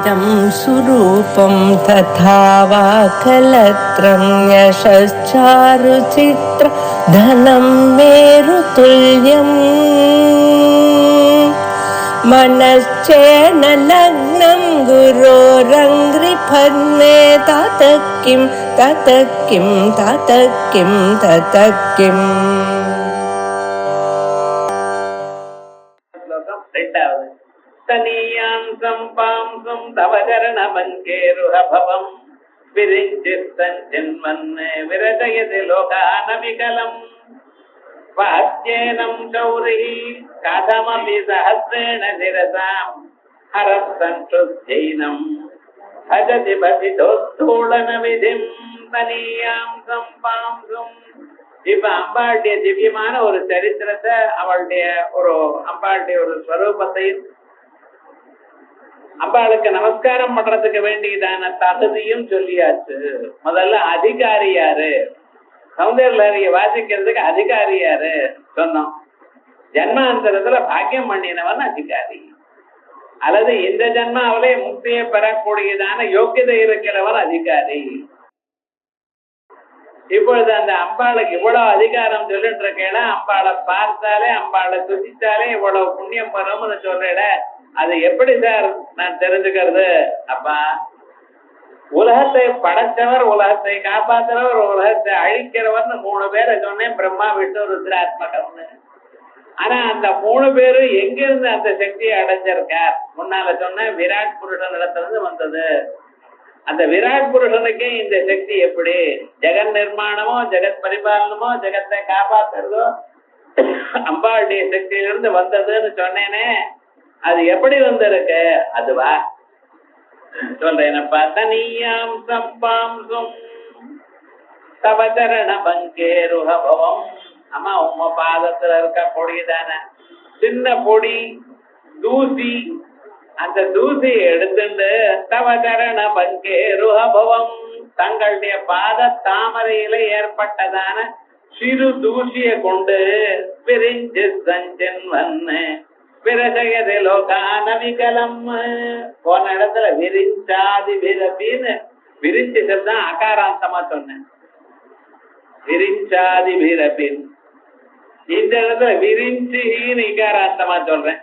शरीरं सुरूपं तथा वा कलत्रं यशश्चारुचित्र धनं मेरुतुल्यम् मनश्चेन लग्नं गुरोरङ्घ्रिपद्मे ततः किं ततः किं ततः किं ततः किम्. तनीयांसं पांसं तव चरणपङ्केरुहभवं विरिञ्चित्तञ्चिन्वन्ने विरचयति लोकानविकलम् वाद्येनं शौरिः कथमपि सहस्रेण शिरसां हरत्संशुद्धैनं भजति भजितोत्तोलनविधिं तनीयांसं पांसं. இப்ப அம்பாளுடைய திவ்யமான ஒரு சரித்திரத்தை, அவளுடைய ஒரு அம்பாளுடைய ஒரு ஸ்வரூபத்தையும், அம்பாளுக்கு நமஸ்காரம் பண்றதுக்கு வேண்டியதான தகுதியும் சொல்லியாச்சு. முதல்ல அதிகாரி யாரு, சௌந்தர்ய வாசிக்கிறதுக்கு அதிகாரி யாரு சொன்னோம். ஜன்மாந்தரத்துல பாக்கியம் பண்ணினவன் அதிகாரி, அல்லது இந்த ஜன்மாவிலே முக்தியை பெறக்கூடியதான யோக்கியதை இருக்கிறவன் அதிகாரி. இப்பொழுது அந்த அம்பாளுக்கு இவ்வளவு அதிகாரம் சொல்லிட்டு இருக்கேன். அம்பாளை பார்த்தாலே, அம்பாளை துதித்தாலே இவ்வளவு புண்ணியம் வரும்னு சொல்றேன். அது எப்படி சார் நான் தெரிஞ்சுக்கிறது? அப்பா, உலகத்தை படைச்சவர், உலகத்தை காப்பாற்றுறவர், உலகத்தை அழிக்கிறவர்னு 3 பேரை சொன்னேன். பிரம்மா, விஷ்ணு, ருத்ராத்மகம்னு. ஆனா அந்த 3 பேரும் எங்கிருந்து அந்த சக்தியை அடைஞ்சிருக்கார்? முன்னால சொன்ன விராட் புருஷன் இடத்துல வந்தது. அந்த விராட் புருஷனுக்கே இந்த சக்தி எப்படி? ஜெகன் நிர்மாணமோ, ஜெகத் பரிபாலனமோ, ஜெகத்தை காப்பாற்றுறதோ அம்பாளுடைய சக்தியிலிருந்து வந்ததுன்னு சொன்னேனே, அது எப்படி வந்திருக்கு? அதுவா சொல்றேனப்பா. தனியாம் சம்பாம்சும் தவ சரண பங்கேருஹபவம். அம்மா, உம்ம பாதத்துல இருக்கக்கூடியதான சின்ன பொடி தூசி, அந்த தூசியை எடுத்துட்டு தவ சரண பங்கேருஹபவம், தங்களுடைய பாத தாமரையில ஏற்பட்டதான சிறு தூசியை கொண்டு விரிஞ்சு சஞ்சன்வன்னு விரசயதி லோகானவிகலம். போன இடத்துல விரிஞ்சாதி விரபின்னு விரிஞ்சு தான் அகாராந்தமா சொன்னேன். விரிஞ்சாதி விரபின், இந்த இடத்துல விரிஞ்சின்னு இகாராந்தமா சொல்றேன்.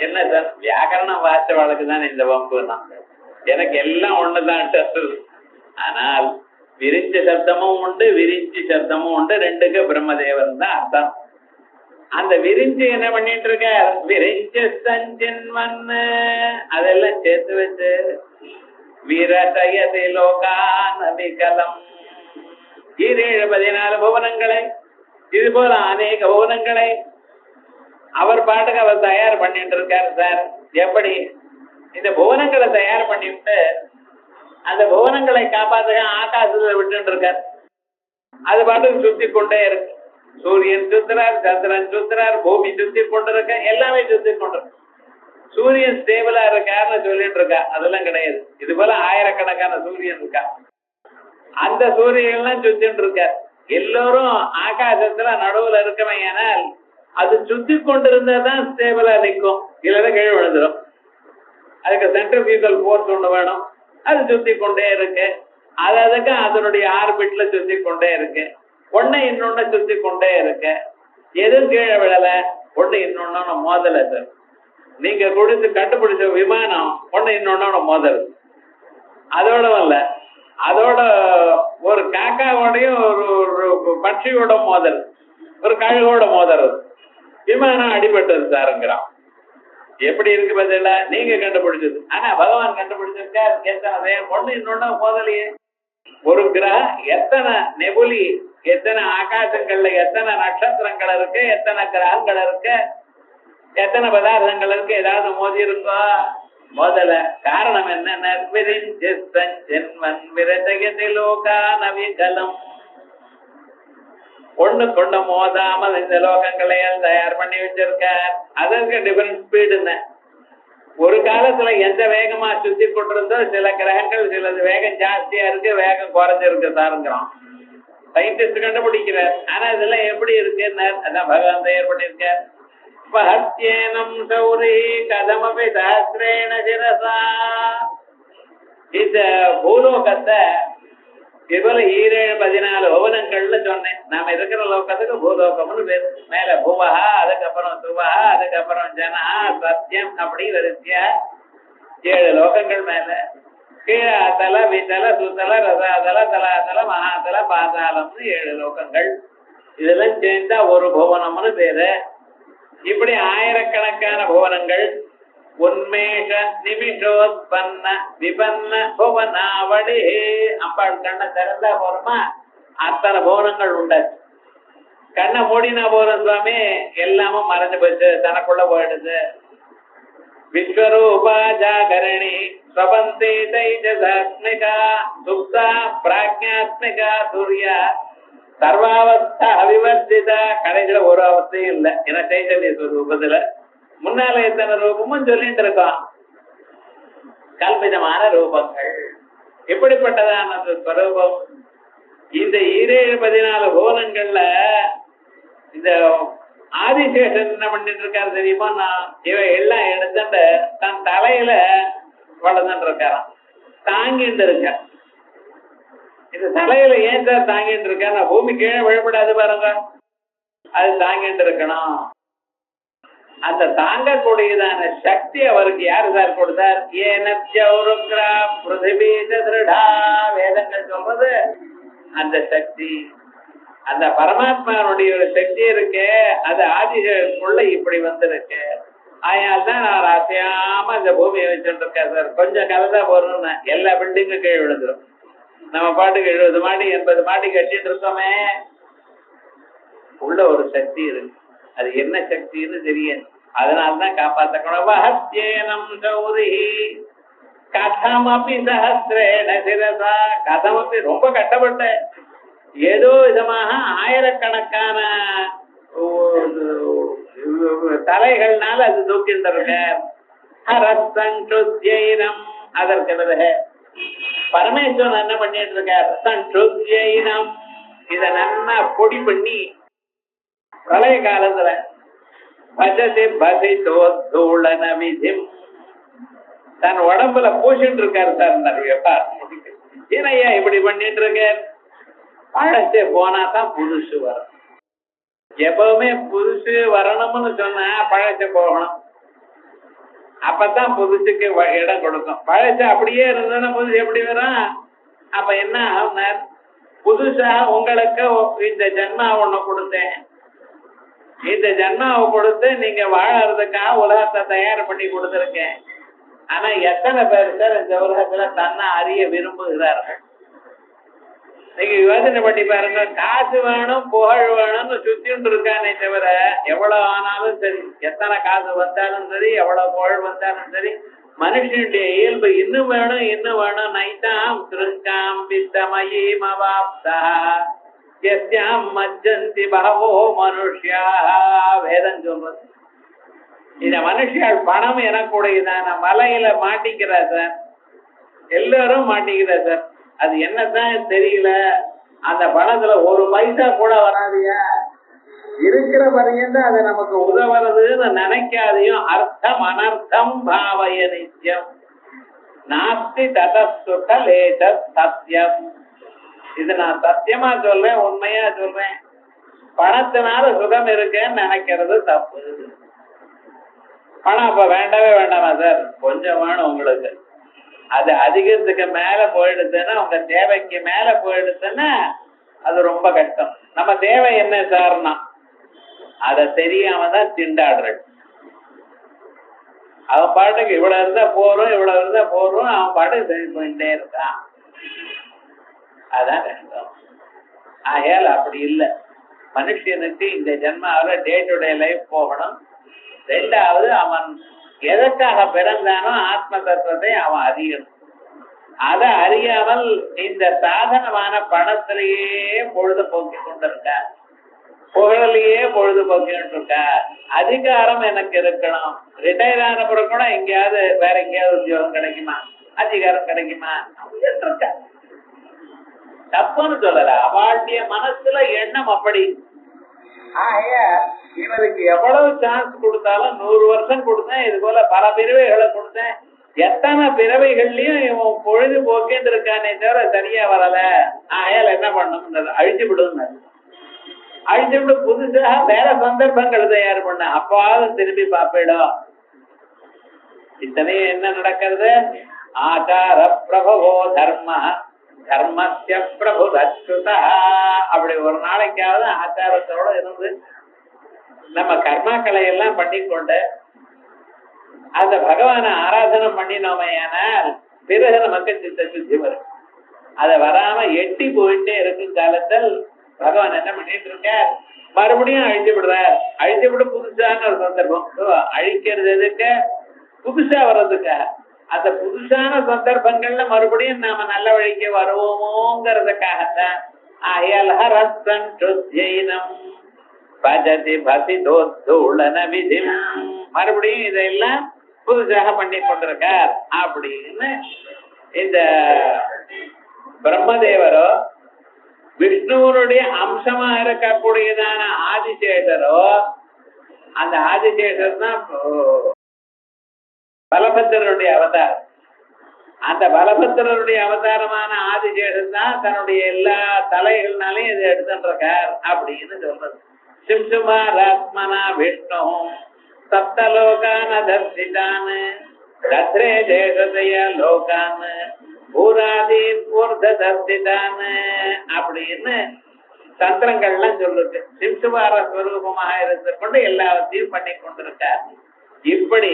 என்ன சார், வியாக்கரணம் வாச்ச வழக்கு தானே இந்த வம்பு தான். எனக்கு எல்லாம் ஒண்ணுதான். ஆனால் விரிஞ்ச சப்தமும் உண்டு, விரிஞ்சி சப்தமும் உண்டு. ரெண்டுக்கு பிரம்மதேவன் தான் அர்த்தம். அந்த விரிஞ்சு என்ன பண்ணிட்டு இருக்க? விரிஞ்ச சஞ்சன்வன்னு அதெல்லாம் சேர்த்து வச்சு விரசயதி லோகானவிகலம். 14 புவனங்களை, இது போல அநேக புவனங்களை அவர் பாட்டுக்கு அவர் தயார் பண்ணிட்டு இருக்காரு சார். எப்படி இந்த புவனங்களை தயார் பண்ணிவிட்டு அந்த புவனங்களை காப்பாற்ற ஆகாசத்துல விட்டு இருக்கார். அது பாட்டுக்கு சுத்தி கொண்டே இருக்கு. சூரியன் சுத்துறார், சந்திரன் சுத்துறார், பூமி சுத்தி கொண்டிருக்க, எல்லாமே சுத்தி கொண்டிருக்கு. சூரியன் ஸ்டேபிளா இருக்காருன்னு சொல்லிட்டு இருக்கா, அதெல்லாம் கிடையாது. இது போல ஆயிரக்கணக்கான சூரியன் இருக்கா. அந்த சூரியன் எல்லாம் சுத்திட்டு இருக்க, எல்லோரும் ஆகாசத்துல நடுவுல இருக்கவன். ஏனால் அது சுத்தி கொண்டிருந்தாதான் ஸ்டேபிளா நிற்கும், இல்லைன்னா கீழே விழுந்துடும். அதுக்கு சென்ட்ரிபியூகல் ஃபோர்ஸ் ஒண்ணு வேணும். அது சுத்தி கொண்டே இருக்கு. அதுக்கு அதனுடைய ஆர்பிட்ல சுத்தி கொண்டே இருக்கு. ஒண்ணு இன்னொன்னு சுத்தி கொண்டே இருக்கு. எதுவும் கீழே விழல, ஒண்ணு இன்னொன்னு மோதல சார். நீங்க குடிச்சு கண்டுபிடிச்ச விமானம் ஒண்ணு இன்னொன்னு மோதல். அதோட இல்ல, அதோட ஒரு காக்காவோடையும் ஒரு பட்சியோட மோதல், ஒரு கழுகோட மோதல். விமானம் அடிபட்டது சாருங்கிறான். எப்படி இருக்கு பதில? நீங்க கண்டுபிடிச்சது. ஆனா பகவான் கண்டுபிடிச்சிருக்கார். எத்தனை ஒண்ணு இன்னொன்னு மோதலையே. ஒரு கிரகம் எத்தனை நெபுலி, எத்தனை ஆகாசங்கள்ல எத்தனை நட்சத்திரங்கள் இருக்கு, எத்தனை கிரகங்கள் இருக்கு, எத்தனை பதார்த்தங்கள் இருக்கு, ஏதாவது மோதி இருக்கோ? மோதல. காரணம் என்ன? ஒண்ணு கொண்ட மோதாமல் இந்த லோகங்களையும் தயார் பண்ணி வச்சிருக்கார். அதற்கு டிஃபரன்ஸ் ஸ்பீடு. ஒரு காலத்துல எந்த வேகமா சுத்தி கொண்டிருந்தோ சில கிரகங்கள் சிலது வேகம் ஜாஸ்தியா இருக்கு, வேகம் குறைஞ்சிருக்கு சாருங்கிறோம். சயின்டிஸ்ட் கண்டுபிடிக்கிறார். ஆனா இதெல்லாம் எப்படி இருக்குன்னு அதான் பகவான் தயார் பண்ணிருக்கார். பஹத்யேனம் சௌரி கதமபி சஹஸ்ரேண சிரசா. இந்த பூலோகத்தை இதுபோல 7-14 புவனங்கள்னு சொன்னேன். நாம இருக்கிற லோகத்துக்கு பூலோகம்னு பேர். மேல பூவகா, அதுக்கப்புறம் சுவகா, அதுக்கப்புறம் ஜனஹா, சத்தியம், அப்படி வரிசையா 7 லோகங்கள் மேல. கீழ அத்தல, வித்தல, சுத்தல, ரசாதல, தலாதல, மகாதல, பாதாளம்னு 7 லோகங்கள். இதெல்லாம் சேர்ந்தா ஒரு புவனம்னு பேரு. இப்படி ஆயிரக்கணக்கான புவனங்கள். உன்மேஷ நிமிஷோத்பன்ன விபன்ன புவனாவளி. அம்பாள் கண்ணை திறந்தா போறோமா அத்தனை புவனங்கள் உண்டாச்சு. கண்ணை மூடினா போறோம் சுவாமி, எல்லாமும் மறைஞ்சு போச்சு, தனக்குள்ள போயிடுது. விஸ்வரூபா ஜாகரணி ஸ்வபந்தி தைஜசாத்மிகா சுப்தா பிராஜ்ஞாத்மிகா சூர்யா சர்வாவஸ்தா அவிவர்ஜிதா. கடைசியில ஒரு அவஸ்தையும் இல்லை. ஏன்னா சைத்தன்ய ஸ்வரூபத்துல முன்னால எத்தனை ரூபமும் சொல்லிட்டு இருக்கோம். கல்பிதமான ரூபங்கள். எப்படிப்பட்டதான ஸ்வரூபம்? இந்த 7-14 புவனங்கள்ல இந்த ஆதிசேஷன் என்ன பண்ணிட்டு இருக்காரு தெரியுமா? நான் இவ எல்லாம் எடுத்துட்டு தன் தலையில வளர்ந்துட்டு இருக்காராம், தாங்கிட்டு இருக்க. இந்த தலையில ஏன் சார் தாங்கிட்டு இருக்க? நான் பூமி கீழே விழப்படாது பாருங்க, அது தாங்கிட்டு இருக்கணும். அந்த தாங்கக்கூடியதான சக்தி அவருக்கு யாரு சார் கொடுத்தார்? வேதங்கள் சொல்றது அந்த சக்தி, அந்த பரமாத்மாவுடைய ஒரு சக்தி இருக்கு. அது ஆதிக்குள்ள இப்படி வந்திருக்கு. அதனால்தான் நான் அசையாம அந்த பூமியை வச்சுட்டு இருக்கேன் சார். கொஞ்சம் கலந்தா போறோம்னா எல்லா பில்டிங்கும் கீழே விழுந்துடும். நம்ம பாட்டுக்கு 70 மாடி 80 மாடி கட்டிட்டு இருக்கோமே, உள்ள ஒரு சக்தி இருக்கு. அது என்ன சக்தின்னு தெரியாது. அதனால்தான் காப்பாற்றணும். வஹத்யேனம் கௌரி கதமபி சஹஸ்ரேண சிரசா. கதமபி ரொம்ப கட்டப்பட்ட ஏதோ விதமாக ஆயிரக்கணக்கான தலைகள்னால அது தூக்கிட்டு இருக்க. ஹரசங்குத்யைனம். அதற்கு பிறகு பரமேஸ்வரன் என்ன பண்ணிட்டு இருக்கார்? சங்குத்யைனம். இத நல்லா பொடி பண்ணி பழைய காலத்துல பஜதி பதிதோத்தூளன விதிம் தன் உடம்புல பூசிட்டு இருக்காரு சார். நிறைய ஏனையா இப்படி பண்ணிட்டு இருக்க? பழசே போனா தான் புதுசு வரும். எப்பவுமே புதுசு வரணும்னு சொன்னா பழச போகணும், அப்பதான் புதுசுக்கு இடம் கொடுக்கும். பழச அப்படியே இருந்ததுன்னா புதுசு எப்படி வரும்? அப்ப என்ன ஆகுனார்? புதுசா உங்களுக்கு இந்த ஜென்மா ஒண்ணு கொடுத்தேன், இந்த ஜென்மாவை கொடுத்து நீங்க வாழறதுக்காக உலகத்தை தயார் பண்ணி கொடுத்துருக்கேன். ஆனா எத்தனை பேர் சார் இந்த உலகத்துல தன்னை அறிய விரும்புகிறார்கள்? நீங்க யோசனை பண்ணி பாருங்க. காசு வேணும் புகழ் வேணும்னு சுத்திட்டு இருக்கானே தவிர எவ்வளவு ஆனாலும் சரி, எத்தனை காசு வந்தாலும் சரி, எவ்வளவு புகழ் வந்தாலும் சரி, மனுஷனுடைய இயல்பு இன்னும் வேணும் இன்னும் வேணும். நைதாம் திருங்காம் வித்தமயீம் அவாப்தா யஸ்யாம் மஜ்ஜந்தி பஹவோ மனுஷ்யா. வேதம் சொல்றது. இந்த மனுஷியால் பணம் எனக்குடையதான மலையில மாட்டிக்கிறா சார், எல்லாரும் மாட்டிக்கிறா சார். அது என்னதான் தெரியல. அந்த பணத்துல ஒரு பைசா கூட வராதியா, இருக்கிற வரையும் அது நமக்கு உதவுறதுன்னு நினைக்காதையும் அர்த்தம் அனர்த்தம் பாவய நித்தியம் நாஸ்தி ததசுக லேச சத்தியம். இது நான் சத்தியமா சொல்றேன், உண்மையா சொல்றேன். பணத்தினால சுகம் இருக்குன்னு நினைக்கிறது தப்பு. பணம் அப்ப வேண்டவே வேண்டாமா சார்? கொஞ்சம் வேணும் உங்களுக்கு. அது அதிகத்துக்கு மேல போயிடுச்சுன்னா, உங்க தேவைக்கு மேல போயிடுச்சுன்னா அது ரொம்ப கஷ்டம். நம்ம தேவை என்ன சார்னா அத தெரியாம தான் திண்டாடுறது. அவன் பாட்டுக்கு இவ்வளவு இருந்தா போறோம் இவ்வளவு இருந்தா போறோம், அவன் பாட்டுக்கு சரி போயிட்டே இருக்கான். அதான் கஷ்டம். ஆகையால் அப்படி இல்லை. மனுஷனுக்கு இந்த ஜென்மாவில டே டு டே லைஃப் போகணும். ரெண்டாவது அவன் எதற்காக பிறந்தானோ ஆத்ம தத்துவத்தை அவன் அறியணும். அதை அறியாமல் இந்த சாதனமான பணத்திலேயே பொழுது போக்கி கொண்டிருக்க, புகழிலேயே பொழுது போக்கிட்டு இருக்க. அதிகாரம் எனக்கு இருக்கணும், ரிட்டையர் ஆன பிறகு கூட எங்கேயாவது வேற எங்கேயாவது உத்தியோகம் கிடைக்குமா, அதிகாரம் கிடைக்குமா இருக்க. தப்புன்னு சொல்லல, அவளுடைய மனசுல எண்ணம் அப்படி. இவருக்கு எவ்வளவு சான்ஸ் கொடுத்தாலும் 100 வருஷம் கொடுத்தேன், இது போல பல பிரிவுகளை கொடுத்தேன், எத்தனை பிறவைகள்லயும் இவன் பொழுது போக்கிட்டு இருக்கானே தவிர சரியா வரல. ஆயால் என்ன பண்ணும், அழிச்சு விடுங்க. அழிச்சு விட்டு புதுசாக வேற சந்தர்ப்பங்கள் தயார் பண்ண, அப்பாவது திரும்பி பார்ப்பிடும். இத்தனையும் என்ன நடக்கிறது? ஆச்சார பிரபவோ தர்ம தர்மஸ்ய பிரபு அச்சுதா. அப்படி ஒரு நாளைக்காவது ஆச்சாரத்தோட இருந்து நம்ம கர்மாக்களை எல்லாம் பண்ணிக்கொண்டு அந்த பகவான ஆராதனை பண்ணினோமையானால் பிறகு நமக்கு சித்த சுத்தி வரும். அதை வராம எட்டி போயிட்டே இருக்கும் காலத்தில் பகவான் என்ன பண்ணிட்டு இருக்கார், மறுபடியும் அழிச்சு விடுறார். அழிச்சு விட புதுசான ஒரு சந்தர்ப்பம். அழிக்கிறது எதுக்கு? புதுசா வர்றதுக்கா. அந்த புதுசான சந்தர்ப்பங்கள்ல மறுபடியும் நாம நல்ல வழிக்கு வருவோமோங்கிறதுக்காகத்தான். ஆயால் ஹரஸ்தம் சுத்தியைனம் பஜதி பசிதோத்தூளன விதிம். மறுபடியும் இதெல்லாம் புதுசாக பண்ணி கொண்டிருக்கார் அப்படின்னு இந்த பிரம்மதேவரோ விஷ்ணுவனுடைய அம்சமா இருக்கக்கூடியதான ஆதிசேஷரோ, அந்த ஆதிசேஷர் தான் பலபத்திரருடைய அவதாரம். அந்த பலபத்திரருடைய அவதாரமான ஆதிசேஷன் தான் தன்னுடைய எல்லா தலைகள்னாலையும் இதை எடுத்துருக்கார் அப்படின்னு சொல்றது. சிம்சுமாராத்மனா விஷ்ணு சப்தலோகான தர்சிதான் தத்ரே தேசதைய லோகான் பூராதி பூர்த தர்சிதான் அப்படின்னு தந்திரங்கள்லாம் சொல்லுது. சிம்சுமார ஸ்வரூபமாக இருந்து கொண்டு எல்லாவற்றையும் பண்ணி கொண்டிருக்கார். இப்படி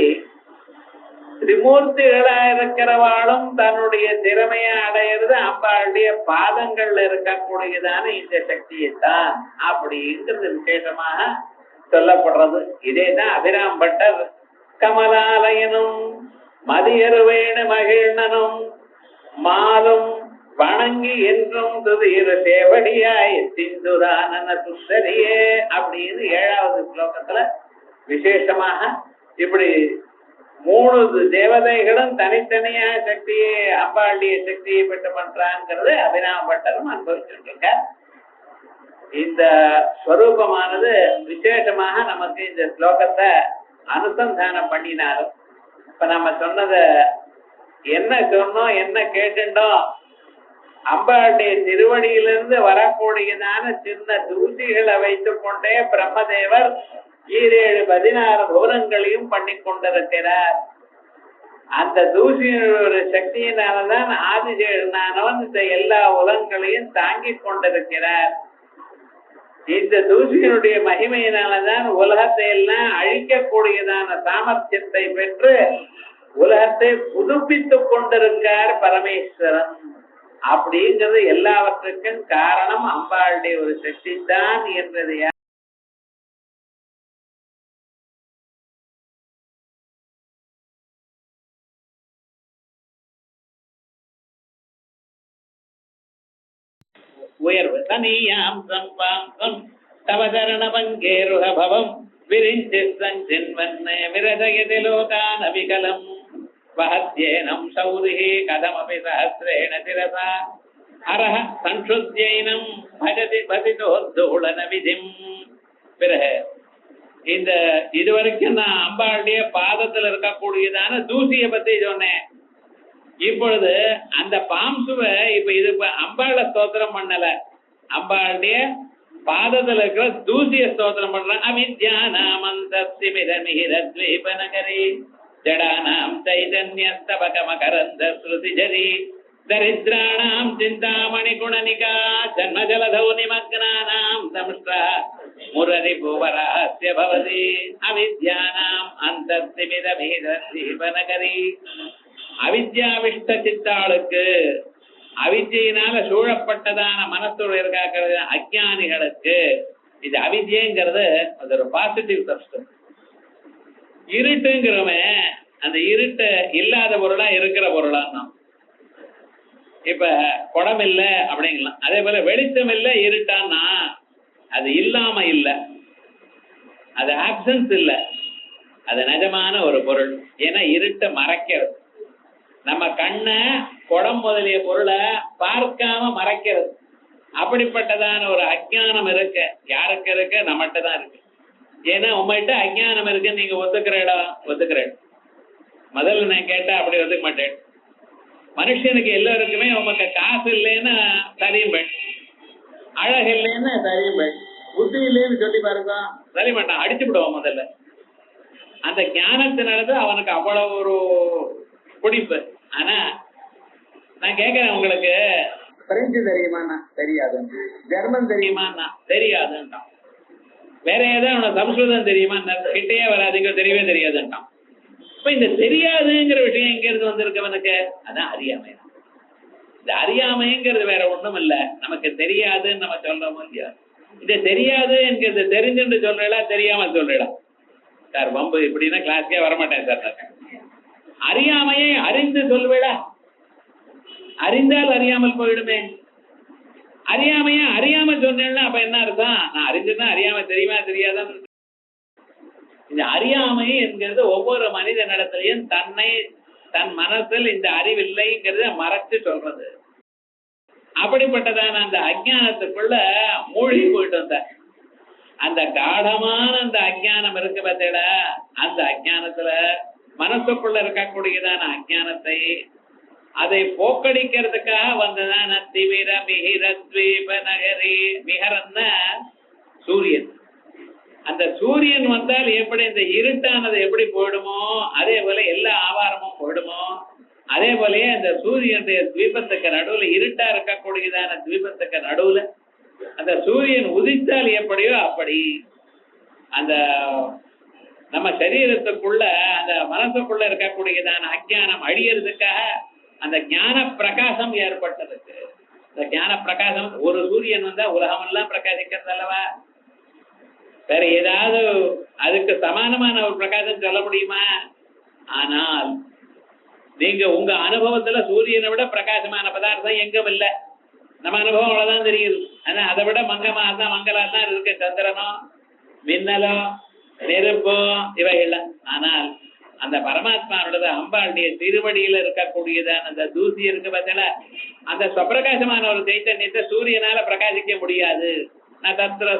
திரிமூர்த்திகளா இருக்கிறவாளும் தன்னுடைய திறமையை அடையிறது அம்பாளுடைய பாதங்கள்ல இருக்கக்கூடியதான இந்த சக்தியைத்தான் அப்படிங்கிறது விசேஷமாக சொல்லப்படுறது. இதேதான் அபிராம் பட்டர் கமலாலயனும் மதியருவேணு மகிழ்னனும் மாலும் வணங்கி என்றும் துதிர சேவடியாய் சிந்துரானன துஷரியே அப்படின்னு 7வது ஸ்லோகத்துல விசேஷமாக இப்படி 3 தேவதைகளும் தனித்தனியா சக்தியை அம்பாளுடைய சக்தியை பெற்று பண்றாங்கிறது அபிராம பட்டரும் அனுபவிச்சுட்டு இருக்க. இந்த ஸ்வரூபமானது விசேஷமாக நமக்கு இந்த ஸ்லோகத்தை அனுசந்தானம் பண்ணினாலும், இப்ப நம்ம சொன்னத என்ன சொன்னோம், என்ன கேட்டுட்டோம், அம்பாளுடைய திருவடியிலிருந்து வரக்கூடியதான சின்ன தூசிகளை வைத்துக் கொண்டே பிரம்மதேவர் 16 புவனங்களையும் பண்ணி கொண்டிருக்கிறார். அந்த தூசியோட சக்தியினால்தான் ஆதிசேஷனானவன் இந்த எல்லா உலகங்களையும் தாங்கிக் கொண்டிருக்கிறார். இந்த தூசியினுடைய மகிமையினால்தான் உலகத்தை எல்லாம் அழிக்கக்கூடியதான சாமர்த்தியத்தை பெற்று உலகத்தை புதுப்பித்துக் கொண்டிருக்கார் பரமேஸ்வரன். அப்படிங்கிறது எல்லாவற்றுக்கும் காரணம் அம்பாளுடைய ஒரு சக்தி தான் என்றது. உயர்வு தனியாம் சம்பாங்கம் தவதரண பங்கேருக பவம் விரிஞ்சு சஞ்சென்வன்ன விரதயதி லோகான் அவிகலம் வஹத்யேனம் சௌரிஹி கதமபி சஹஸ்ரேண சிரசா அரஹ சன்சுத்யைனம் பஜதி பதிதோத்தூளன விதிம். பிறகு இந்த இதுவரைக்கும் நான் அம்பாளுடைய பாதத்துல இருக்கக்கூடியதான தூசியை பத்தி சொன்னேன். இப்பொழுது அந்த பாம்சுவை இப்ப இது அம்பாள ஸ்தோத்திரம் பண்ணல, அம்பாளுடைய பாதத்துல இருக்கிற தூசிய ஸ்தோத்திரம் பண்றேன். அவித்யானாமந்தஸ்திமிரமிஹிரத்வீபநகரி ஜடானாம் சைதன்யஸ்தபகமகரந்த ஸ்ருதிஜரி தரித்ராணாம் சிந்தாமணி குணனிகா ஜன்மஜலதௌ நிமக்னானாம் தம்ஷ்டா முரரி புவராஸ்ய பவதி அவித்யானாம் அந்தஸ்திமிரமிஹிரத்வீபநகரி. அவித்யாவிஷ்ட சித்தாளுக்கு, அவித்யினால சூழப்பட்டதான மனத்தோடு இருக்காக்கிறது அஜ்ஞானிகளுக்கு, இது அவித்யங்கிறது அது ஒரு பாசிட்டிவ் சப்ஸ்டன்ஸ். இருட்டுங்கிறவன் அந்த இருட்டு இல்லாத பொருளா இருக்கிற பொருளா தான். இப்ப குடம் இல்லை அப்படிங்கலாம். அதே போல வெளிச்சம் இல்லை இருட்டான்னா அது இல்லாம இல்லை, அது ஆப்சன்ஸ் இல்லை, அது நிஜமான ஒரு பொருள். ஏன்னா இருட்டை மறைக்கிறது. நம்ம கண்ணை குடம் முதலிய பொருளை பார்க்காம மறைக்கிறது. அப்படிப்பட்டதான ஒரு அஜ்ஞானம் இருக்கு. யாருக்கு இருக்கு? நம்மகிட்ட தான் இருக்கு. ஏன்னா உங்கள்கிட்ட அஜ்ஞானம் இருக்குன்னு நீங்க ஒத்துக்கிறேடா? ஒத்துக்கிறேன். முதல்ல நான் கேட்டா அப்படி ஒத்துக்க மாட்டேன். மனுஷனுக்கு எல்லாருக்குமே உமக்கு காசு இல்லைன்னா சரியும்பேன், அழகு இல்லைன்னு சரியும்பேன், புத்தி இல்லைன்னு சொல்லி பாருங்க சரி மாட்டான், அடிச்சு விடுவான். முதல்ல அந்த ஞானத்தினாலதான் அவனுக்கு அவ்வளவு ஒரு பிடிப்பு. ஆனா நான் கேட்கிறேன், உங்களுக்கு பிரெஞ்சு தெரியுமா? தெரியாது. ஜெர்மன் தெரியுமா? தெரியாதுன்றான். வேற ஏதாவது உனக்கு சம்ஸ்கிருதம் தெரியுமா? கிட்டையே வராதுங்க, தெரியவே தெரியாதுன்றான். இப்ப இந்த தெரியாதுங்கிற விஷயம் எங்க இருந்து வந்திருக்கவனுக்கு? அதான் அறியாமை. இந்த அறியாமைங்கிறது வேற ஒண்ணும் இல்ல, நமக்கு தெரியாதுன்னு நம்ம சொல்றோமோ இல்லையா? இந்த தெரியாது என்கிறது தெரிஞ்சுட்டு சொல்றா, தெரியாம சொல்றா சார் வம்பு இப்படின்னா கிளாஸ்க்கே வரமாட்டேன் சார். அறியாமையை அறிந்து சொல்வேடா, அறிந்தால் அறியாமல் போயிடுமே. அறியாமையா அறியாம சொன்னேன்னா அப்ப என்ன அர்த்தம்? நான் அறிஞ்சுதான் அறியாம தெரியுமா தெரியாதான். இந்த அறியாமை என்கிறது ஒவ்வொரு மனித நடத்திலையும் தன்னை தன் மனசில் இந்த அறிவில்லைங்கிறத மறைச்சு சொல்றது. அப்படிப்பட்டதான அந்த அஜானத்துக்குள்ள மூழ்கி போயிட்டு வந்த அந்த காடமான அந்த அஜானம் இருக்கு பார்த்தா, அந்த அஜானத்துல மனசுக்குள்ள இருக்கக்கூடியதான அஜானத்தை அதை போக்கடிக்கிறதுக்காக வந்ததான திமிர மிகிர ஸ்வீப நகரி. மிகரன்னா சூரியன். அந்த சூரியன் வந்தால் எப்படி இந்த இருட்டானது எப்படி போயிடுமோ அதே போல எல்லா ஆவாரமும் போயிடுமோ, அதே போலயே அந்த சூரியனுடைய தீபத்துக்கு நடுவுல இருட்டா இருக்கக்கூடியதான தீபத்துக்கு நடுவுல அந்த சூரியன் உதித்தால் எப்படியோ அப்படி அந்த நம்ம சரீரத்துக்குள்ள அந்த மனசுக்குள்ள இருக்கக்கூடியதான அஜ்ஞானம் அழியறதுக்காக அந்த ஞான பிரகாசம் ஏற்பட்டதுக்கு. இந்த ஞான பிரகாசம் ஒரு சூரியன் வந்தா உலகம் எல்லாம் பிரகாசிக்கிறது அல்லவா? வேற ஏதாவது அதுக்கு சமானமான ஒரு பிரகாசம் சொல்ல முடியுமா? ஆனால் நீங்க உங்க அனுபவத்துல சூரியனை விட பிரகாசமான பதார்த்தம் எங்கும் இல்லை. நம்ம அனுபவம் அவ்வளவுதான் தெரியுது. ஆனா அதை விட மங்கமா தான் மங்களா தான் இருக்கு சந்திரனோ மின்னலோ நெருப்போ இவைகள். ஆனால் அந்த பரமாத்மாவோட அம்பாளுடைய திருவடியில இருக்கக்கூடியதான அந்த தூசி இருக்கு பார்த்தல, அந்த சுப்பிரகாசமான ஒரு சைத்தன்யத்தை சூரியனால பிரகாசிக்க முடியாது. ந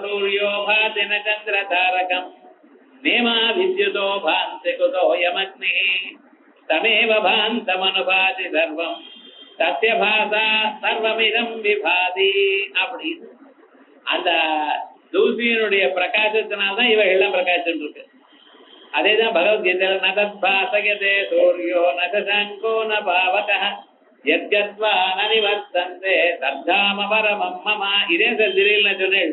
சூரியோ பாதி ந சந்திர தாரகம் நேமா வித்யுதோ பாந்தி குதோ யமக்னி தமேவ பாந்தமனுபாதி சர்வம் சத்ய பாசா சர்வமிதம் விபாதி. அப்படின்னு அந்த தூசியனுடைய பிரகாசத்தினால்தான் இவை எல்லாம் பிரகாசம் இருக்கு. அதேதான் பகவத்கீதையில நதத்பாசயதே சூரியோ நசங்கோ ந பாவகः யத்யத்வா ந நிவர்த்தந்தே தத்தாம பரமம் மம. இதே சத்திரியில் சொன்னேன்.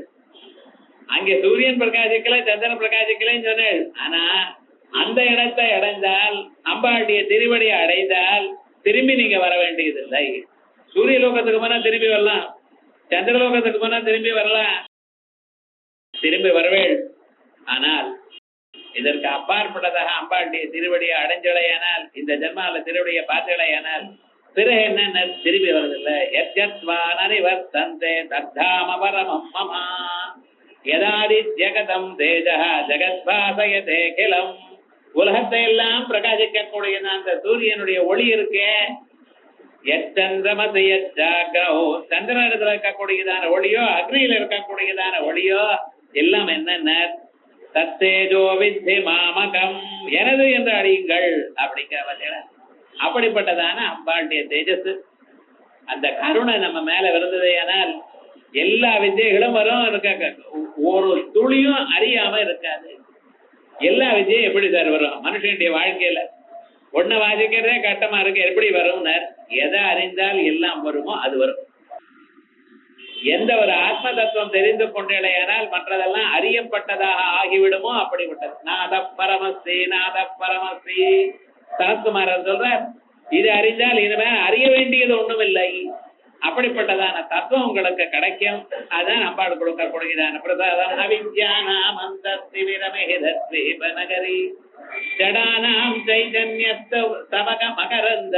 அங்கே சூரியன் பிரகாசிக்கல சந்திரன் பிரகாசிக்கலன்னு சொன்னேன். ஆனா அந்த இடத்தை அடைந்தால் அம்பாளுடைய திருவடியை அடைந்தால் திரும்பி நீங்க வர வேண்டியது இல்லை. சூரிய லோகத்துக்கு போனா திரும்பி வரலாம், சந்திரலோகத்துக்கு போனா திரும்பி வரலாம், திரும்பி வரவேள். ஆனால் இதற்கு அப்பாற்பட்டதாக அம்பாளுடைய திருவடியை அடைஞ்சலையானால், இந்த ஜென்மால திருவடியை பார்த்தலையானால் பிறகு என்ன திரும்பி வருதில்லை. யத்யத்வானரிவர்த்தந்தே தத்தாம பரமம் மம யதாதித்யகதம் தேஜः ஜகத்பாசயதே கிலம். உலகத்தை எல்லாம் பிரகாசிக்கக்கூடிய அந்த சூரியனுடைய ஒளி இருக்கே, எச்சந்திரமசி யச்சாக்ரோ சந்திரனிடத்துல இருக்கக்கூடியதான ஒளியோ அக்னியில இருக்கக்கூடியதான ஒளியோ எல்லாம் என்னென்ன தத்தேஜோ வித்தி மாமகம் எனது என்று அறியுங்கள் அப்படிங்கிற. அப்படிப்பட்டதான அம்பாளுடைய தேஜஸ் அந்த கருணை நம்ம மேல வருந்ததே. ஆனால் எல்லா வித்தியைகளும் வரும், ஒரு துளியும் அறியாம இருக்காது. எல்லா வித்தியும் எப்படி சார் வரும்? மனுஷனுடைய வாழ்க்கையில ஒன்ன வாசிக்கிறதே கட்டமா இருக்கு, எப்படி வரும்னு எதை அறிந்தால் எல்லாம் வருமோ அது வரும். எந்த ஒரு ஆத்ம தத்துவம் தெரிந்து கொண்டேனால் மற்றதெல்லாம் அறியப்பட்டதாக ஆகிவிடுமோ அப்படிப்பட்டது. நாத பரமஸ்ரீ நாத பரமஸ்ரீ சனத்குமாரர் சொல்ற, இது அறிந்தால் இனிமே அறிய வேண்டியது ஒண்ணும் இல்லை. அப்படிப்பட்டதான தத்துவம் உங்களுக்கு கிடைக்கும். அதான் அம்பாள் கொடுக்கக்கூடியதான பிரசாதம். அவித்யானாம் அந்தஸ்திவிரமேதத்வீபநகரி ஜடானாம் சைதன்யஸ்த தமக மகரந்த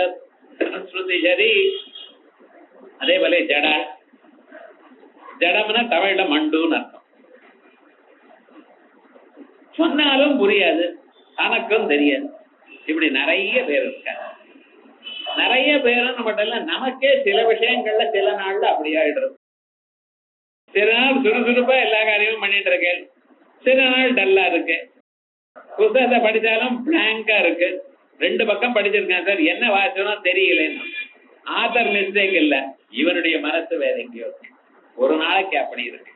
ஸ்ருதிஜரி. அதே போல ஜடா, ஜடம்னா தமிழ்ல மண்டுன்னு அர்த்தம். சொன்னாலும் புரியாது, தனக்கும் தெரியாது. இப்படி நிறைய பேர் இருக்காங்க. நிறைய பேரும் மட்டும் இல்ல, நமக்கே சில விஷயங்கள்ல சில நாள்ல அப்படி ஆயிடுறது. சில நாள் சுறுசுறுப்பா எல்லா காரியமும் பண்ணிட்டு இருக்கேன், சில நாள் டல்லா இருக்கு. புத்தகத்தை படிச்சாலும் பிளாங்கா இருக்கு, 2 பக்கம் படிச்சிருக்கேன் சார், என்ன வாசனம் தெரியலன்னு. ஆத்தர் மிஸ்டேக் இல்ல, இவனுடைய மனசு வேற எங்கேயோ இருக்கு. ஒரு நாளைக்கு அப்படி இருக்கு.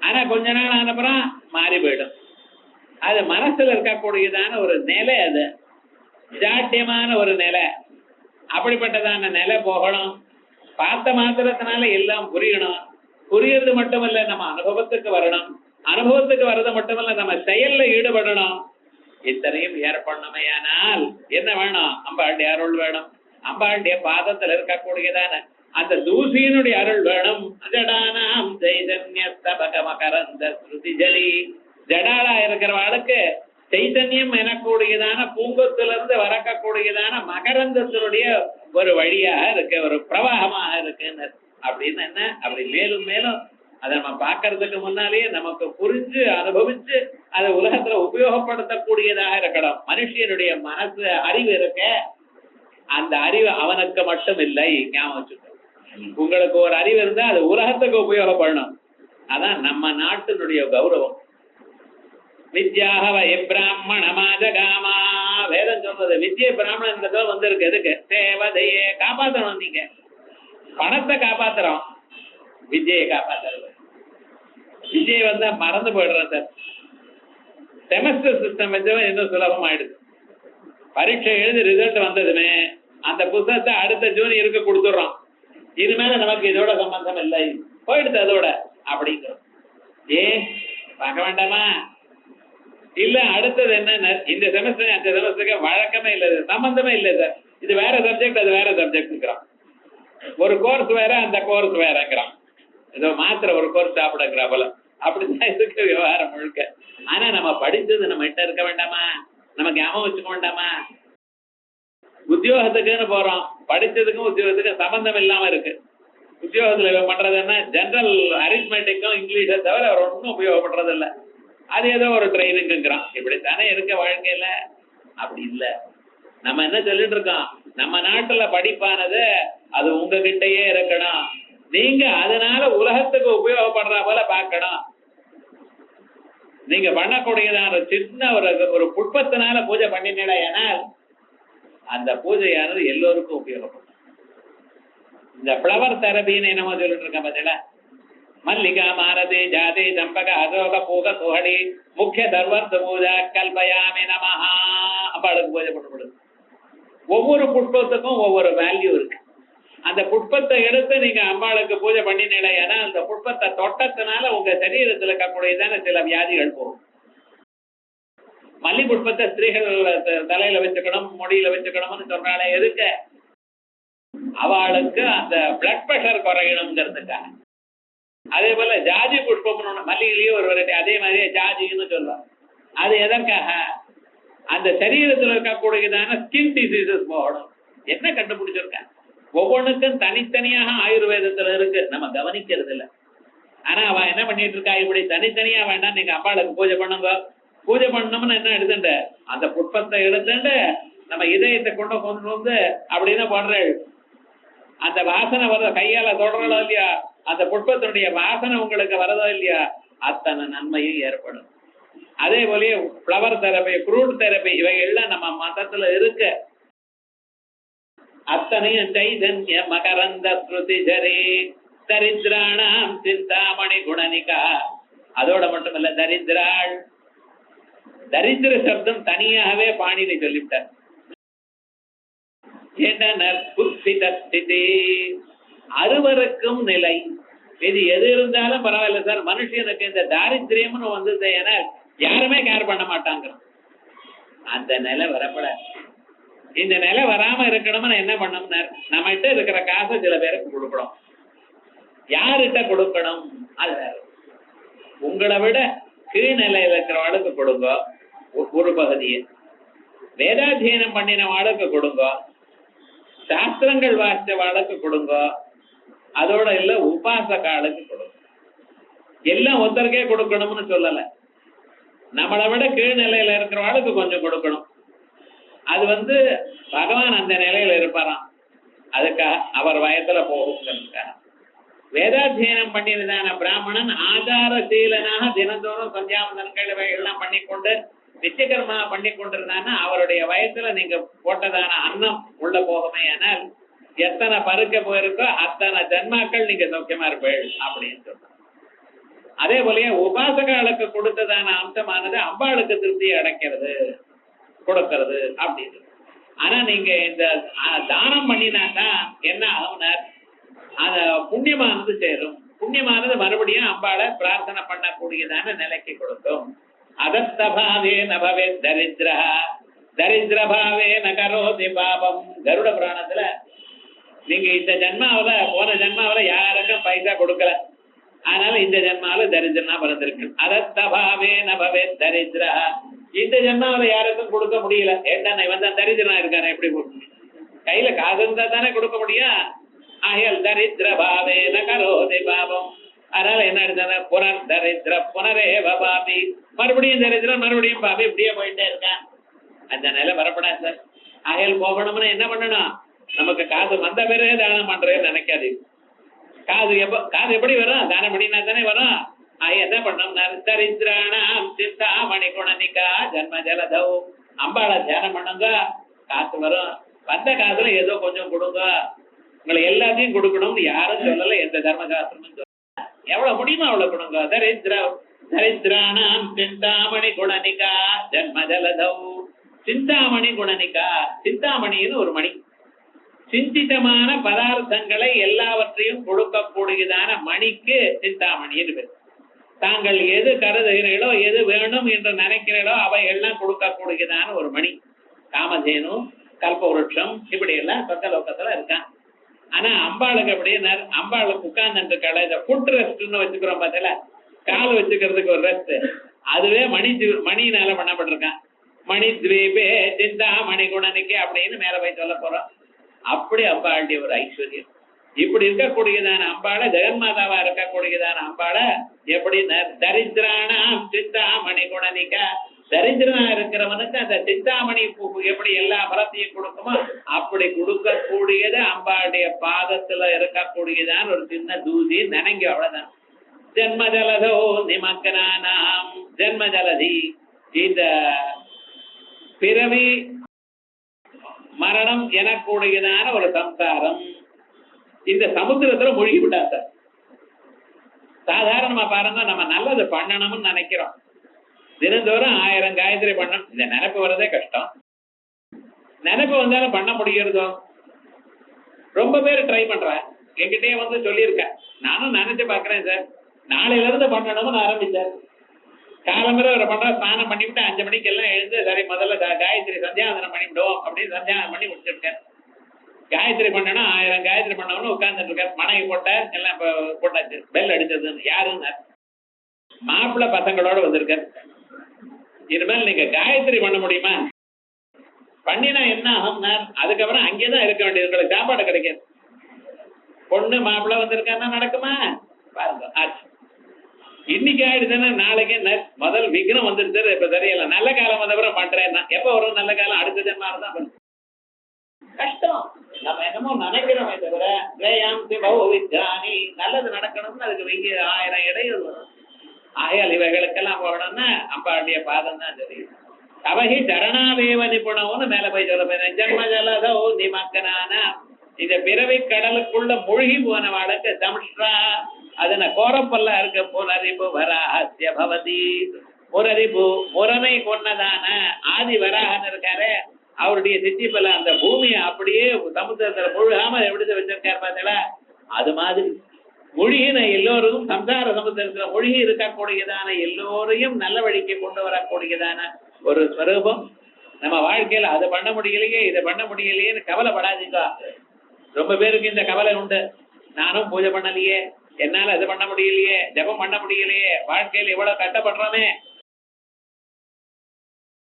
ஆனா கொஞ்ச நாள் ஆனப்புறம் மாறி போயிடும். அது மனசுல இருக்கக்கூடியதான ஒரு நிலை, அது ஜாட்டியமான ஒரு நிலை. அப்படிப்பட்டதான நிலை போகணும். பார்த்த மாத்திரத்தினால எல்லாம் புரியணும். புரியறது மட்டுமல்ல, நம்ம அனுபவத்துக்கு வரணும். அனுபவத்துக்கு வர்றது மட்டுமல்ல, நம்ம செயல்ல ஈடுபடணும். இத்தனையும் ஏற்படணுமையானால் என்ன வேணும்? அம்பாளுடைய அருள் வேணும். அம்பாளுடைய பாதத்தில் இருக்கக்கூடியதான அந்த தூசியினுடைய அருள் வேணும். ஜடானாம் சைதன்ய ஸ்தபக மகரந்த ஸ்ருதி ஜலி. ஜடாலா இருக்கிறவாளுக்கு சைதன்யம் எனக்கூடியதான பூங்கத்திலிருந்து வரக்கூடியதான மகரந்தத்தினுடைய ஒரு வழியாக இருக்கு, ஒரு பிரவாகமாக இருக்குன்னு. அப்படின்னு என்ன? அப்படி மேலும் மேலும் அதை நம்ம பார்க்கறதுக்கு முன்னாலேயே நமக்கு புரிஞ்சு அனுபவிச்சு அதை உலகத்துல உபயோகப்படுத்தக்கூடியதாக இருக்கணும். மனுஷனுடைய மனசு அறிவு இருக்க, அந்த அறிவு அவனுக்கு மட்டும் இல்லை. ஞாபகம் வச்சுக்கோ, உங்களுக்கு ஒரு அறிவு இருந்தா அது உலகத்துக்கு உபயோகப்படணும். அதான் நம்ம நாட்டினுடைய கௌரவம். வித்யாஹவ பிராமணமாஜகாமா. வேதம் சொல்றது வித்யை பிராமணன் வந்திருக்கு. எதுக்கு? தேவதையே காப்பாற்றணும். நீங்க பணத்தை காப்பாத்துறோம், வித்யை காப்பாத்துறது. விஜய் வந்தா மறந்து போயிடுறேன் சார். செமஸ்டர் சிஸ்டம் வச்சவன் இன்னும் சுலபமாயிடுது. பரீட்சை எழுதி ரிசல்ட் வந்ததுமே அந்த புத்தகத்தை அடுத்த ஜூனியருக்கு கொடுத்துடுறோம். இனிமேல நமக்கு இதோட சம்பந்தம் இல்லை, போயிடுது அதோட அப்படிங்கிறோம். ஏன் பார்க்க வேண்டாமா? இல்ல அடுத்தது என்ன, இந்த செமஸ்டர் அந்த செமஸ்டருக்கு வழக்கமே இல்லை, சம்பந்தமே இல்லை சார், இது வேற சப்ஜெக்ட் அது வேற சப்ஜெக்ட்ங்கிறான். ஒரு கோர்ஸ் வேற அந்த கோர்ஸ் வேறங்கிறான். ஏதோ மாத்திர ஒரு கோர்ஸ் சாப்பிடங்கிற போல. அப்படிதான் இருக்கு விவகாரம் முழுக்க. ஆனா நம்ம படிச்சது நம்ம கிட்ட இருக்க வேண்டாமா? நமக்கு ஞாபகம் வச்சுக்க வேண்டாமா? உத்தியோகத்துக்குன்னு போறோம், படிச்சதுக்கும் உத்தியோகத்துக்கும் சம்பந்தம் இல்லாம இருக்கு. உத்தியோகத்துல பண்றதுன்னா ஜெனரல் அரித்மெட்டிக்கும் இங்கிலீஷை தவிர அவர் ஒன்றும் உபயோகப்படுறது இல்லை. அது ஏதோ ஒரு ட்ரைனிங்கிறான். இப்படித்தானே இருக்க வாழ்க்கையில. அப்படி இல்லை. நம்ம என்ன சொல்லிட்டு இருக்கோம்? நம்ம நாட்டுல படிப்பானது அது உங்ககிட்டயே இருக்கணும். நீங்க அதனால உலகத்துக்கு உபயோகப்படுற போல பார்க்கணும். நீங்க பண்ணக்கூடியதான சின்ன ஒரு புஷ்பத்தினால பூஜை பண்ணினீங்களா, ஏனால் அந்த பூஜையானது எல்லோருக்கும் உபயோகப்படும். இந்த பிளவர் தெரபின்னு என்னமோ சொல்லிட்டு இருக்க பார்த்தீங்களா? மல்லிகா மாரதி ஜாதி சம்பக அசோக பூக சுகடி முக்கிய சர்வர்த்த பூஜா கல்பயாமி நமஹா. அம்பாளுக்கு பூஜை பண்ணப்படுது. ஒவ்வொரு புஷ்பத்துக்கும் ஒவ்வொரு வேல்யூ இருக்கு. அந்த புஷ்பத்தை எடுத்து நீங்க அம்பாளுக்கு பூஜை பண்ணினீங்களா, ஏன்னா அந்த புஷ்பத்தை தொட்டத்தினால உங்க சரீரத்தில் இருக்கக்கூடியதான சில வியாதிகள் போகும். மல்லி புஷ்பத்தை ஸ்திரீகள் தலையில வச்சுக்கணும், முடியில வச்சுக்கணும்னு சொல்றாளே, எதுக்கு? அவளுக்கு அந்த பிளட் பிரஷர் குறையணுங்கிறதுக்காக. அதே போல ஜாதி புஷ்பம்னு மல்லிகையிலேயே ஒரு வெரைட்டி, அதே மாதிரியே ஜாதின்னு சொல்லுவாங்க. அது எதற்காக? அந்த சரீரத்தில் இருக்கக்கூடியதான ஸ்கின் டிசீசஸ் போகணும். என்ன கண்டுபிடிச்சிருக்காங்க? ஒவ்வொன்றுக்கும் தனித்தனியாக ஆயுர்வேதத்துல இருக்கு, நம்ம கவனிக்கிறது இல்லை. ஆனா அவ என்ன பண்ணிட்டு இருக்கா? இப்படி தனித்தனியா வேண்டாம், நீங்க அம்பாளுக்கு பூஜை பண்ணுங்க. பூஜை பண்ணணும்னு என்ன எடுத்துட்டு அந்த புஷ்பத்தை எடுத்துட்டு நம்ம இதயத்தை கொண்டு வந்து அப்படின்னு பண்றேன். அந்த வாசனை வர கையால தொடரலோ இல்லையா, அந்த புஷ்பத்தினுடைய வாசனை உங்களுக்கு வரதோ இல்லையா, அத்தனை நன்மையும் ஏற்படும். அதே போலயே பிளவர் தெரபி, ஃப்ரூட் தெரபி இவைகள்லாம் நம்ம மதத்துல இருக்கு. அத்தனையும் சைதன்ய மகரந்த ஸ்ருதி ஜரி தரித்ராணாம் சிந்தாமணி குணனிகா. அதோட மட்டும் இல்ல, தரித்ராள், தரித்திர சப்தம் தனியாகவே பாணினி சொல்லிவிட்டார். அறுவருக்கும் நிலை. இது எது இருந்தாலும் பரவாயில்ல சார், மனுஷனுக்கு இந்த தாரித்திரியம்னு வந்தது என யாருமே கேர் பண்ண மாட்டாங்க. அந்த நிலை வரப்பட, இந்த நிலை வராம இருக்கணும்னு என்ன பண்ணோம்னா, நம்ம கிட்ட இருக்கிற காசை சில பேருக்கு கொடுக்கணும். யார்கிட்ட கொடுக்கணும்? அது உங்களை விட கீழ்நிலையில இருக்கிறவாளுக்கு கொடுங்க ஒரு பகுதியை, வேதாத்தியனம் பண்ணின வாளுக்கு கொடுங்க, சாஸ்திரங்கள் வாசிச்ச வாளுக்கு கொடுங்க, அதோட இல்ல உபாசகாளுக்கு கொடுங்க. எல்லாம் ஒருத்தருக்கே கொடுக்கணும்னு சொல்லல. நம்மளை விட கீழ்நிலையில இருக்கிறவாளுக்கு கொஞ்சம் கொடுக்கணும். அது பகவான் அந்த நிலையில இருப்பாராம், அதுக்காக அவர் வயத்துல போகுங்கிறதுக்காக. வேதாத்தியனம் பண்ணினதான பிராமணன் ஆச்சாரசீலனாக தினந்தோறும் சந்தியாவந்தனங்கள் எல்லாம் பண்ணிக்கொண்டு நிச்சயகர்மா பண்ணி கொண்டிருந்தான்னா அவருடைய வயசுல நீங்க போட்டதான அன்னம் உள்ள போகுமே ஆனால் எத்தனை பருக்க போயிருக்கோ அத்தனை ஜன்மாக்கள் நீங்க சௌக்கியமா இருப்பீள் அப்படின்னு சொல்றாங்க. அதே போலயே உபாசகாளுக்கு கொடுத்ததான அம்சமானது அம்பாளுக்கு திருப்தியை அடைக்கிறது கொடுக்கிறது அப்படின்னு. ஆனா நீங்க இந்த தானம் பண்ணினாதான் என்ன ஆகுனார், அத புண்ணியமானது சேரும். புண்ணியமானது மறுபடியும் அம்பாளை பிரார்த்தனை பண்ணக்கூடியதான நிலைக்கு கொடுக்கும். அதஸ்தபாவே நபவே தரித்ரா தரித்ரபாவே நகரோதி பாபம். கருட புராணத்துல நீங்க இந்த ஜென்மாவில போன ஜென்மாவில யாருக்கும் பைசா கொடுக்கல, அதனால இந்த ஜென்மாவில தரித்திரனா பிறந்திருக்கு. அதஸ்தபாவே நபவே தரித்ரா, இந்த ஜென்மாவில யாருக்கும் கொடுக்க முடியல. ஏன்னா இவன் தான் தரித்திரனா இருக்காரு, எப்படி கையில காசு இருந்தா தானே கொடுக்க முடியும். ஆகையால் தரித்திரபாவே நகரோதி பாபம். அதனால என்ன எடுத்தாங்க, புனர் தரித்திர புனரேவ பாபி, மறுபடியும் தரித்திரம் மறுபடியும் பாபி, இப்படியே போயிட்டே இருக்கான். அந்த நிலை வரப்படாது சார். ஆகையால் போகணும்னு என்ன பண்ணணும், நமக்கு காசு வந்த பிறகு தானம் பண்றேன்னு நினைக்காது. காசு எப்படி வரும், தானம் பண்ணினா தானே வரும். என்ன பண்ணணும், தரித்திராணாம் சிந்தாமணி குணனிகா ஜன்ம ஜலதௌ. அம்பாளை தியானம் பண்ணுங்க, காசு வரும். வந்த காசுல ஏதோ கொஞ்சம் கொடுங்க, உங்களை எல்லாத்தையும் கொடுக்கணும்னு யாரும் சொல்லல, எந்த தர்மசாஸ்திரமும் சொல்லல. எவ்வளவு முடியுமோ அவ்வளவு கொடுங்க. தரித்திராணாம் சிந்தாமணி குணனிகா ஜன்ம ஜலதௌ. சிந்தாமணி குணனிகா, சிந்தாமணின்னு ஒரு மணி, சிந்தித்தமான பதார்த்தங்களை எல்லாவற்றையும் கொடுக்கக்கூடியதான மணிக்கு சிந்தாமணின்னு பேர். தாங்கள் எது கருதுகிறீர்களோ எது வேணும் என்று நினைக்கிறீர்களோ அவை எல்லாம் கொடுக்கக்கூடியதான ஒரு மணி. காமதேனு கல்பவருஷம் இப்படி எல்லாம் சொர்க்கலோகத்துல இருக்கான். ஆனா அம்பாளுக்கு அப்படியே அம்பாளுக்கு உட்கார்ந்து கடை இதை ஃபுட் ரெஸ்ட்னு வச்சுக்கிறோம் பார்த்தல, கால் வச்சுக்கிறதுக்கு ஒரு ரெஸ்ட், அதுவே மணினால பண்ணப்பட்டிருக்கான். மணி துவீபே சிந்தா மணி குணனிக்கு அப்படின்னு மேல போய் சொல்ல போறோம். அப்படி அம்பாளுடைய ஒரு ஐஸ்வர்யம். இப்படி இருக்கக்கூடியதான அம்பாளை, ஜெகன்மாதாவா இருக்கக்கூடியதான அம்பாளை எப்படி தரித்திராணாம் சிந்தாமணி குணனிக்கா, தரித்திரனா இருக்கிறவனுக்கு அந்த சிந்தாமணி எப்படி எல்லா பலத்தையும் கொடுக்குமோ அப்படி கொடுக்கக்கூடியது அம்பாளுடைய பாதத்துல இருக்கக்கூடியதான் ஒரு சின்ன தூசி நினைங்க, அவ்வளவுதான். ஜென்ம ஜலதோ நிமக்கனானாம், ஜென்ம ஜலதி இந்த பிறவி மரணம் எனக்கூடியதான ஒரு சம்சாரம். இந்த சமுத்திரத்துல மூழ்கி விட்டா சார். சாதாரணமா பாருங்க, நம்ம நல்லது பண்ணணும்னு நினைக்கிறோம், தினந்தோறும் 1000 காயத்ரி பண்ணணும், இந்த நினைப்பு வரதே கஷ்டம். நினைப்பு வந்தாலும் பண்ண முடியறதோ? ரொம்ப பேர் ட்ரை பண்றேன், என்கிட்டயே வந்து சொல்லியிருக்கேன், நானும் நினைச்சு பாக்குறேன் சார், நாளையில இருந்து பண்ணணும்னு ஆரம்பிச்சார். காலம்பரை ஒரு பண்ற, ஸ்நானம் பண்ணிவிட்டு 5 மணிக்கு எல்லாம் எழுந்து சரி முதல்ல காயத்ரி சந்தியாவந்தனம் பண்ணிவிடுவோம் அப்படின்னு சந்தியாவனம் பண்ணி முடிச்சிருக்கேன். காயத்ரி பண்ணணும், 1000 காயத்ரி பண்ணணும்னு உட்கார்ந்துட்டு இருக்காரு. மனைவி போட்டார், எல்லாம் போட்டாச்சு. பெல் அடிச்சதுன்னு யாருன்னு மாப்பிள்ளை பசங்களோட வந்திருக்காரு. இனிமேல் நீங்க காயத்ரி பண்ண முடியுமா, பண்ணினா என்ன ஆகும், அதுக்கப்புறம் அங்கேதான் இருக்க வேண்டியது, உங்களுக்கு சாப்பாடு கிடைக்காது. பொண்ணு மாப்பிள்ளை வந்திருக்காருன்னா நடக்குமா பாருங்க. ஆச்சு, இன்னைக்கு ஆயிடுச்சுன்னா நாளைக்கு முதல் விக்னம் வந்துருச்சு. இப்ப தெரியல, நல்ல காலம் வந்தப்புறம் பண்றேன்னா எப்ப வரும் நல்ல காலம், அடுத்த ஜென்மால தான் கஷ்டம். நம்ம என்னமோ நினைக்கிறோமே தவிர நல்லது நடக்கணும்னு அதுக்கு 1000 இடையூறு வரும். ஆயால் இவைகளுக்கெல்லாம் போகணும்னா அம்பாளுடைய பாதம் தான் தெரியும். அவகி சரணாதேவ நிபுணம்னு மேல போய் சொல்ல போறேன். ஜன்ம ஜலதோ நிமக்கனான, இந்த பிறவி கடலுக்குள்ள மூழ்கி போனவாளுக்கு சம்ஸ்ரா, அதன கோரப்பல்லா இருக்க புனரிபு வராஹஸ்ய பவதி. புனரிபு முரணை கொன்னதான ஆதி வராகன் இருக்காரு, அவருடைய சித்திப்பல அந்த பூமியை அப்படியே சமுத்திரத்துல முழுகாம எப்படி வச்சிருக்காரு பார்த்தீங்களா, அது மாதிரி மொழியின எல்லோரும் சம்சார சமுத்திரத்துல மொழி இருக்கக்கூடியதான எல்லோரையும் நல்ல வழிக்கு கொண்டு வரக்கூடியதான ஒரு ஸ்வரூபம். நம்ம வாழ்க்கையில அதை பண்ண முடியலையே இதை பண்ண முடியலையேன்னு கவலைப்படாதீங்க. ரொம்ப பேருக்கு இந்த கவலை உண்டு, நானும் பூஜை பண்ணலையே, என்னால அது பண்ண முடியலையே, ஜபம் பண்ண முடியலையே, வாழ்க்கையில எவ்வளவு கஷ்டப்படுறோமே,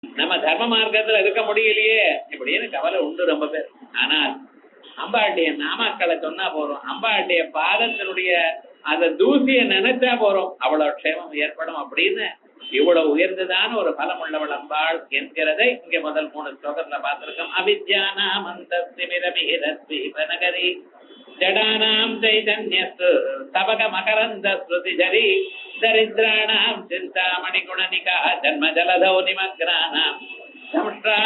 நம்ம தர்ம மார்க்கத்துல இருக்க முடியலையே இப்படின்னு கவலை உண்டு ரொம்ப பேர். ஆனால் அம்பாளுடைய நாமாக்களை சொன்னா போறோம், அம்பாளுடைய பாதத்தினுடைய அந்த தூசியை நினைச்சா போறோம், அவ்வளவு க்ஷேமம் ஏற்படும் அப்படின்னு இவ்வளவு உயர்ந்ததான ஒரு பலம் உள்ளவள் அம்பாள் என்கிறதை இங்க முதல் 3 ஸ்லோகத்துல பார்த்திருக்கோம். அவித்யானாமந்தஸ்திமிரமிஹிரஸ்வீபநகரி ஜடானாம் சைதன்யஸ்து தபக மகரந்த ஸ்ருதிஜரி தரித்ராணாம் சிந்தாமணி குணனிகா ஜன்ம ஜலதோ நிமக்ரானாம் சம்ஷ்ரா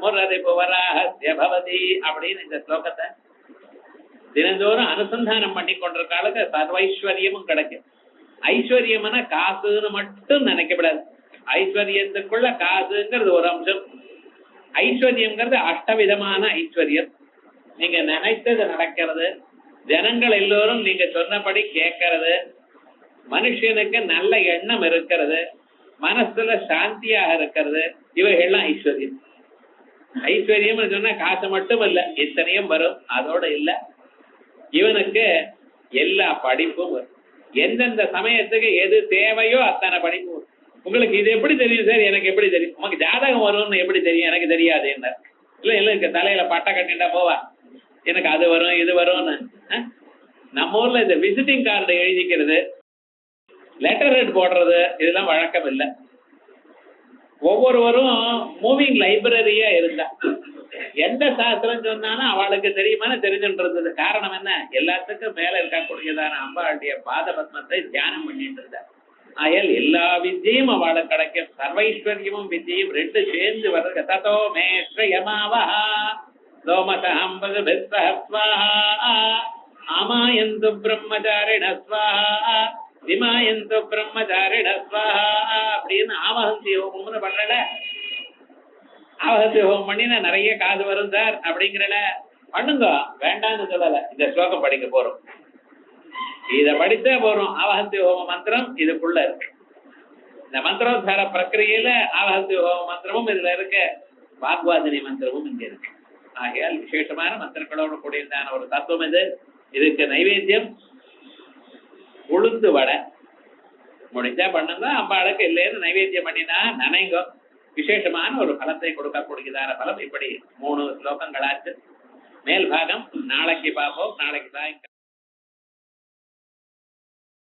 முரரி புவராஹஸ்ய பவதி அப்படின்னு இந்த ஸ்லோகத்தை தினந்தோறும் அனுசந்தானம் பண்ணி கொண்டிருக்காளுக்கு சர்வைஸ்வரியமும் கிடைக்கும். ஐஸ்வர்யம்னா காசுன்னு மட்டும் நினைக்கப்படாது. ஐஸ்வர்யத்துக்குள்ள காசுங்கிறது ஒரு அம்சம். ஐஸ்வர்யம்ங்கிறது அஷ்டவிதமான ஐஸ்வர்யம். நீங்க நினைத்தது நடக்கிறது, ஜனங்கள் எல்லோரும் நீங்க சொன்னபடி கேட்கறது, மனுஷனுக்கு நல்ல எண்ணம் இருக்கிறது, மனசுல சாந்தியாக இருக்கிறது, இவைகள்லாம் ஐஸ்வர்யம். ஐஸ்வர்யம் சொன்னா காசு மட்டும் இல்ல, இத்தனையும் வரும். அதோட இல்ல, இவனுக்கு எல்லா படிப்பும் வரும். எந்தெந்த சமயத்துக்கு எது தேவையோ அத்தனை படிப்பு. உங்களுக்கு இது எப்படி தெரியும் சார்? எனக்கு எப்படி தெரியும்? உனக்கு ஜாதகம் வரும்னு எப்படி தெரியும்? எனக்கு தெரியாது என்ன இல்ல இல்ல தலையில பட்டை கட்டிட்டா போவா எனக்கு அது வரும் இது வரும்னு. நம்ம ஊர்ல இந்த விசிட்டிங் கார்டு எழுதிக்கிறது, லெட்டர் ஹெட் போடுறது இதெல்லாம் வழக்கம் இல்லை. ஒவ்வொருவரும் மூவிங் லைப்ரரியா இருந்தா எந்த சாஸ்திரம் சொன்னாலும் அவளுக்கு தெரியுமான்னு தெரிஞ்சுட்டு இருந்தது. காரணம் என்ன? எல்லாத்துக்கும் மேல இருக்கக்கூடியதான அம்பாளுடைய பாத பத்மத்தை தியானம் பண்ணிட்டு இருந்தார். ஆயல் எல்லா வித்தியும் அவளுக்கு கிடைக்கும். சர்வைஸ்வர்யமும் வித்தியும் ரெண்டு சேர்ந்து வர்றது. ததோ மேஸ்ரயமாவா லோமசம்பது அமாயந்து பிரம்மச்சாரிண ஸ்வாஹா விமாயந்து பிரம்மச்சாரிண ஸ்வாஹா அப்படின்னு ஆவஹந்தி ஹோமம்னு பண்ணல. ஆவஹந்தி ஹோமம் பண்ணினா நிறைய காசு வரும் சார் அப்படிங்கிறல பண்ணுங்க, வேண்டாம்னு சொல்லல. இந்த ஸ்லோகம் படிக்க போறோம், இத படித்தே போறோம். ஆவஹந்தி ஹோம மந்திரம் இதுக்குள்ள இருக்கு. இந்த மந்திரோத்தார பிரக்கிரியில ஆவஹந்தி ஹோம மந்திரமும் இதுல இருக்கு, வாக்வாதினி மந்திரமும் இங்க இருக்கு. ஆகையால் விசேஷமான மந்திரங்களோட கூடியதான ஒரு தத்துவம் இது. இதுக்கு நைவேத்தியம் உளுந்து வடை முடிஞ்சா பண்ணுங்க, அம்பாளுக்கு இல்லைன்னு நைவேத்தியம் பண்ணினா நினைங்கோ. விசேஷமான ஒரு பலத்தை கொடுக்கக்கூடியதான பலம். இப்படி 3 ஸ்லோகங்களாச்சு. மேல் பாகம் நாளைக்கு பார்ப்போம். நாளைக்கு சாயங்காலம்